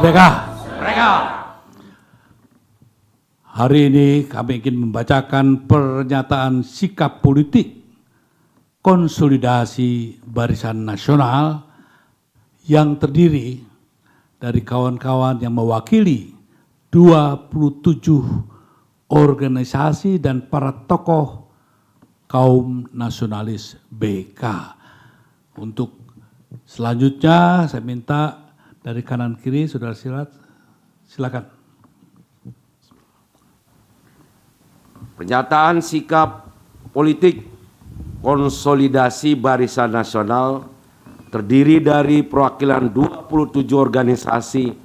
Merdeka! Merdeka! Hari ini kami ingin membacakan pernyataan sikap politik konsolidasi Barisan Nasional yang terdiri dari kawan-kawan yang mewakili 27 organisasi dan para tokoh kaum nasionalis BK. Untuk selanjutnya saya minta dari kanan kiri, saudara silakan. Pernyataan sikap politik konsolidasi Barisan Nasional terdiri dari perwakilan 27 organisasi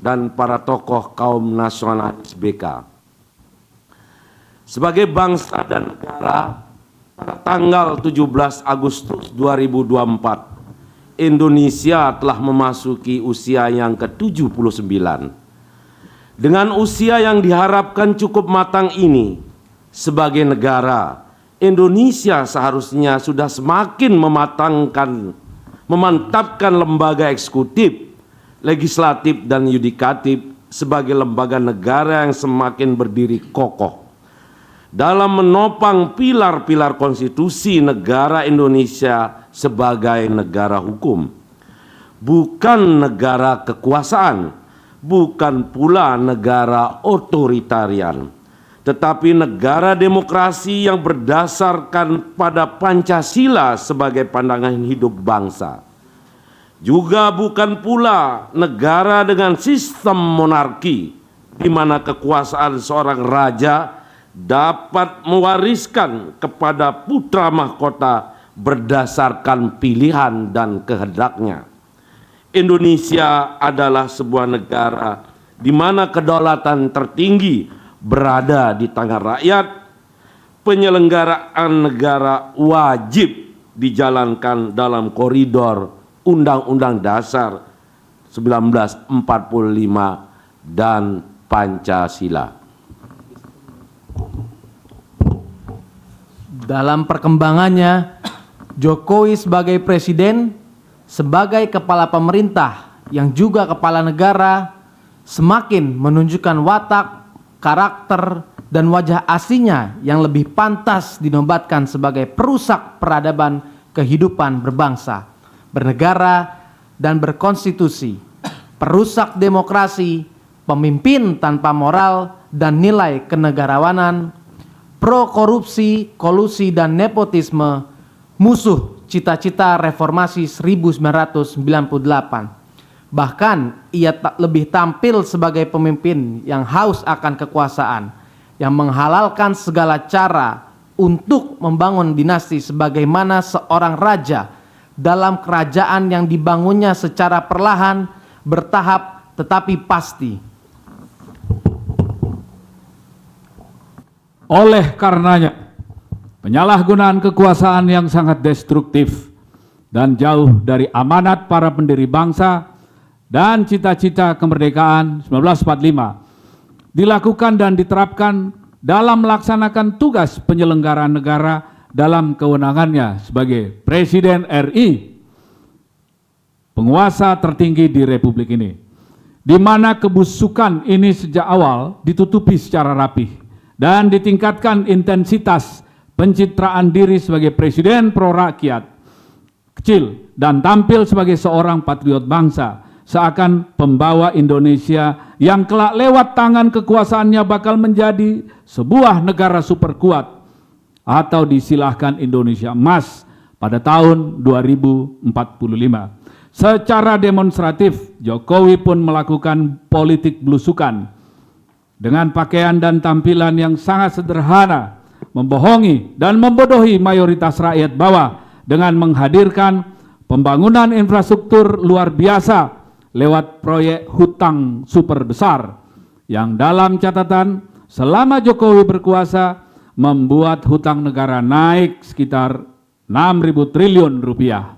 dan para tokoh kaum nasionalis BK. Sebagai bangsa dan negara, pada tanggal 17 Agustus 2024, Indonesia telah memasuki usia yang ke-79. Dengan usia yang diharapkan cukup matang ini, sebagai negara, Indonesia seharusnya sudah semakin memantapkan lembaga eksekutif, legislatif, dan yudikatif sebagai lembaga negara yang semakin berdiri kokoh dalam menopang pilar-pilar konstitusi negara Indonesia sebagai negara hukum, bukan negara kekuasaan, bukan pula negara otoritarian, tetapi negara demokrasi yang berdasarkan pada Pancasila sebagai pandangan hidup bangsa. Juga bukan pula negara dengan sistem monarki, di mana kekuasaan seorang raja dapat mewariskan kepada putra mahkota berdasarkan pilihan dan kehendaknya. Indonesia adalah sebuah negara di mana kedaulatan tertinggi berada di tangan rakyat. Penyelenggaraan negara wajib dijalankan dalam koridor Undang-Undang Dasar 1945 dan Pancasila. Dalam perkembangannya, Jokowi sebagai presiden, sebagai kepala pemerintah yang juga kepala negara, semakin menunjukkan watak, karakter, dan wajah aslinya yang lebih pantas dinobatkan sebagai perusak peradaban kehidupan berbangsa, bernegara, dan berkonstitusi, perusak demokrasi, pemimpin tanpa moral dan nilai kenegarawanan, pro korupsi, kolusi, dan nepotisme, musuh cita-cita reformasi 1998. Bahkan ia lebih tampil sebagai pemimpin yang haus akan kekuasaan, yang menghalalkan segala cara untuk membangun dinasti sebagaimana seorang raja dalam kerajaan yang dibangunnya secara perlahan, bertahap, tetapi pasti. Oleh karenanya, penyalahgunaan kekuasaan yang sangat destruktif dan jauh dari amanat para pendiri bangsa dan cita-cita kemerdekaan 1945 dilakukan dan diterapkan dalam melaksanakan tugas penyelenggaraan negara dalam kewenangannya sebagai Presiden RI, penguasa tertinggi di Republik ini, di mana kebusukan ini sejak awal ditutupi secara rapih dan ditingkatkan intensitas pencitraan diri sebagai presiden pro rakyat kecil dan tampil sebagai seorang patriot bangsa, seakan pembawa Indonesia yang kelak lewat tangan kekuasaannya bakal menjadi sebuah negara super kuat atau disilahkan Indonesia emas pada tahun 2045. Secara demonstratif, Jokowi pun melakukan politik belusukan dengan pakaian dan tampilan yang sangat sederhana, membohongi dan membodohi mayoritas rakyat bawah dengan menghadirkan pembangunan infrastruktur luar biasa lewat proyek hutang super besar yang dalam catatan selama Jokowi berkuasa membuat hutang negara naik sekitar 6.000 triliun rupiah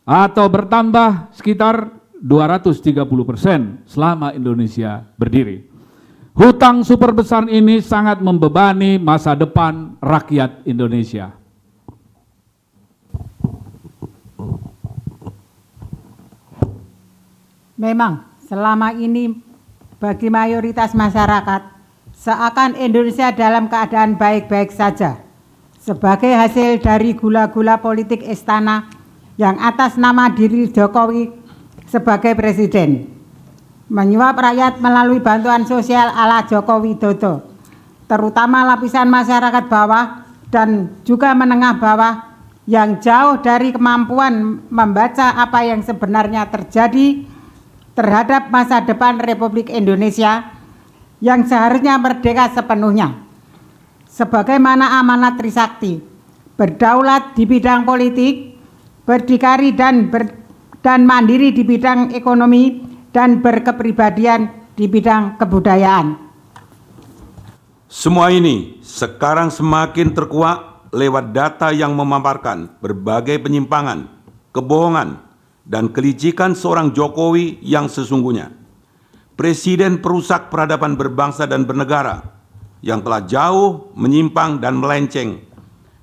atau bertambah sekitar 230% selama Indonesia berdiri. Hutang super besar ini sangat membebani masa depan rakyat Indonesia. Memang selama ini bagi mayoritas masyarakat seakan Indonesia dalam keadaan baik-baik saja sebagai hasil dari gula-gula politik istana yang atas nama diri Jokowi sebagai presiden menyuap rakyat melalui bantuan sosial ala Joko Widodo, terutama lapisan masyarakat bawah dan juga menengah bawah yang jauh dari kemampuan membaca apa yang sebenarnya terjadi terhadap masa depan Republik Indonesia yang seharusnya merdeka sepenuhnya. Sebagaimana amanat Trisakti, berdaulat di bidang politik, berdikari dan mandiri di bidang ekonomi, dan berkepribadian di bidang kebudayaan. Semua ini sekarang semakin terkuak lewat data yang memaparkan berbagai penyimpangan, kebohongan, dan kelicikan seorang Jokowi yang sesungguhnya. Presiden perusak peradaban berbangsa dan bernegara yang telah jauh menyimpang dan melenceng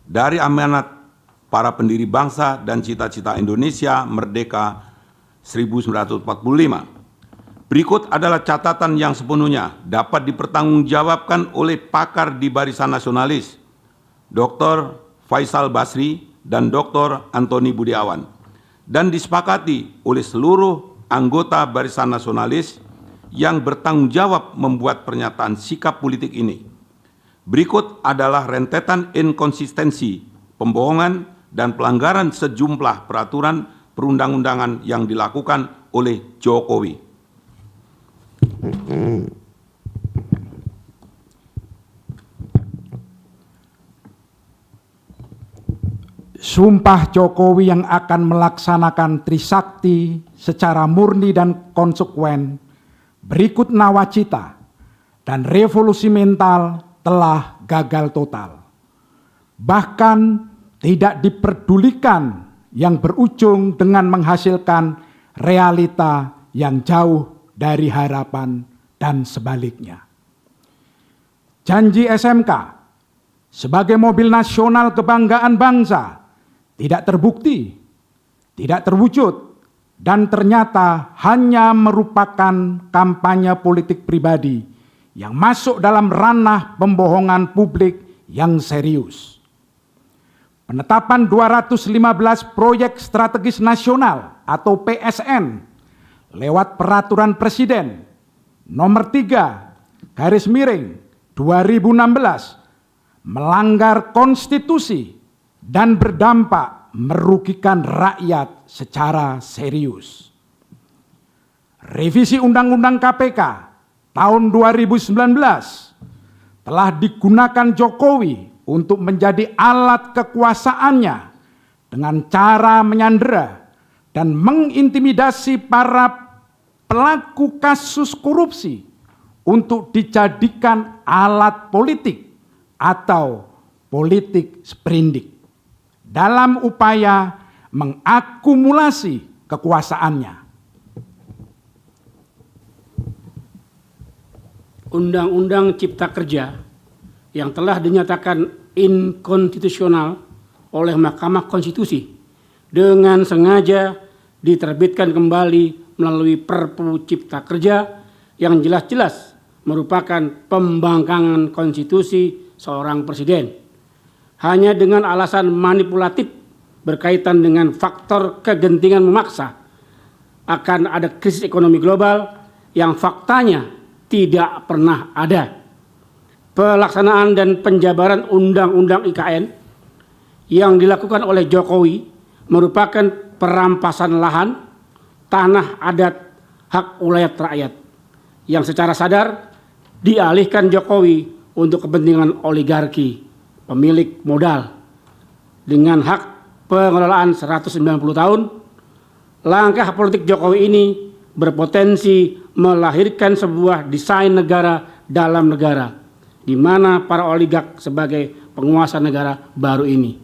dari amanat para pendiri bangsa dan cita-cita Indonesia merdeka 1945. Berikut adalah catatan yang sepenuhnya dapat dipertanggungjawabkan oleh pakar di Barisan Nasionalis, Dr. Faisal Basri dan Dr. Antoni Budiawan, dan disepakati oleh seluruh anggota Barisan Nasionalis yang bertanggung jawab membuat pernyataan sikap politik ini. Berikut adalah rentetan inkonsistensi, pembohongan, dan pelanggaran sejumlah peraturan perundang-undangan yang dilakukan oleh Jokowi. Sumpah Jokowi yang akan melaksanakan Trisakti secara murni dan konsekuen berikut nawacita dan revolusi mental telah gagal total. Bahkan tidak diperdulikan yang berujung dengan menghasilkan realita yang jauh dari harapan dan sebaliknya. Janji SMK sebagai mobil nasional kebanggaan bangsa tidak terbukti, tidak terwujud, dan ternyata hanya merupakan kampanye politik pribadi yang masuk dalam ranah pembohongan publik yang serius. Penetapan 215 proyek strategis nasional atau PSN lewat peraturan Presiden nomor 3/2016 melanggar konstitusi dan berdampak merugikan rakyat secara serius. Revisi Undang-Undang KPK tahun 2019 telah digunakan Jokowi untuk menjadi alat kekuasaannya dengan cara menyandera dan mengintimidasi para pelaku kasus korupsi untuk dijadikan alat politik atau politik sprindik dalam upaya mengakumulasi kekuasaannya. Undang-Undang Cipta Kerja yang telah dinyatakan inkonstitusional oleh Mahkamah Konstitusi dengan sengaja diterbitkan kembali melalui Perpu Cipta Kerja yang jelas-jelas merupakan pembangkangan konstitusi seorang presiden. Hanya dengan alasan manipulatif berkaitan dengan faktor kegentingan memaksa akan ada krisis ekonomi global yang faktanya tidak pernah ada. Pelaksanaan dan penjabaran Undang-Undang IKN yang dilakukan oleh Jokowi merupakan perampasan lahan, tanah adat, hak ulayat rakyat yang secara sadar dialihkan Jokowi untuk kepentingan oligarki, pemilik modal. Dengan hak pengelolaan 190 tahun, langkah politik Jokowi ini berpotensi melahirkan sebuah desain negara dalam negara, di mana para oligark sebagai penguasa negara baru ini.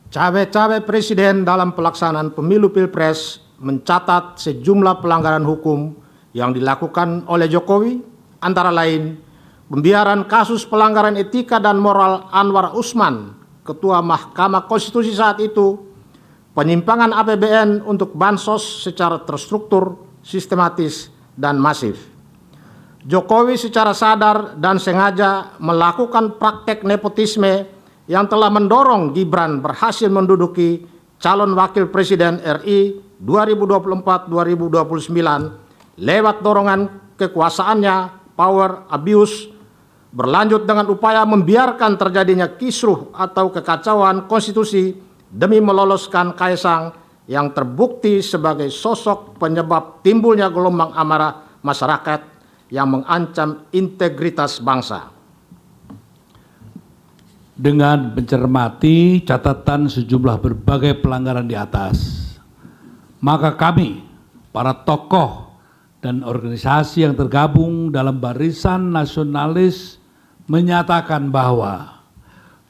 Cawe-cawe presiden dalam pelaksanaan pemilu Pilpres mencatat sejumlah pelanggaran hukum yang dilakukan oleh Jokowi, antara lain pembiaran kasus pelanggaran etika dan moral Anwar Usman, Ketua Mahkamah Konstitusi saat itu, penyimpangan APBN untuk bansos secara terstruktur, sistematis, dan masif. Jokowi secara sadar dan sengaja melakukan praktek nepotisme yang telah mendorong Gibran berhasil menduduki calon wakil presiden RI 2024-2029 lewat dorongan kekuasaannya, power abuse, berlanjut dengan upaya membiarkan terjadinya kisruh atau kekacauan konstitusi demi meloloskan Kaisang yang terbukti sebagai sosok penyebab timbulnya gelombang amarah masyarakat yang mengancam integritas bangsa. Dengan mencermati catatan sejumlah berbagai pelanggaran di atas, maka kami, para tokoh dan organisasi yang tergabung dalam Barisan Nasionalis menyatakan bahwa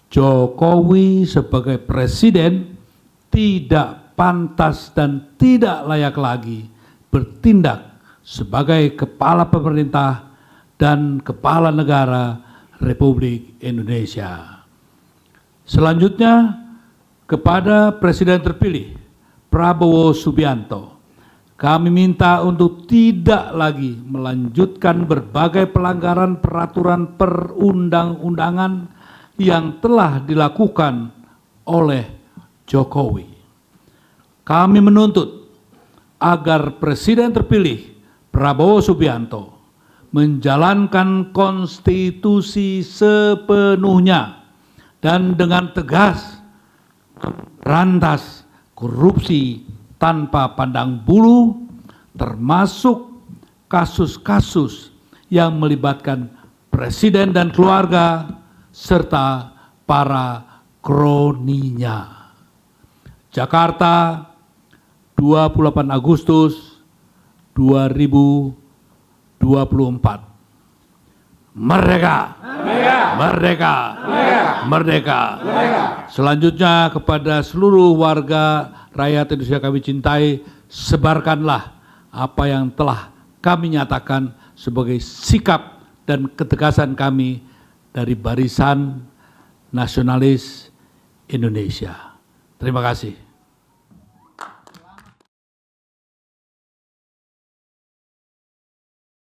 Jokowi sebagai presiden tidak pantas dan tidak layak lagi bertindak sebagai kepala pemerintah dan kepala negara Republik Indonesia. Selanjutnya, kepada Presiden terpilih Prabowo Subianto, kami minta untuk tidak lagi melanjutkan berbagai pelanggaran peraturan perundang-undangan yang telah dilakukan oleh Jokowi. Kami menuntut agar Presiden terpilih Prabowo Subianto menjalankan konstitusi sepenuhnya dan dengan tegas berantas korupsi tanpa pandang bulu, termasuk kasus-kasus yang melibatkan presiden dan keluarga serta para kroninya. Jakarta, 28 Agustus 2024. Merdeka! Merdeka! Merdeka! Selanjutnya kepada seluruh warga rakyat Indonesia kami cintai, sebarkanlah apa yang telah kami nyatakan sebagai sikap dan ketegasan kami dari Barisan Nasionalis Indonesia. Terima kasih.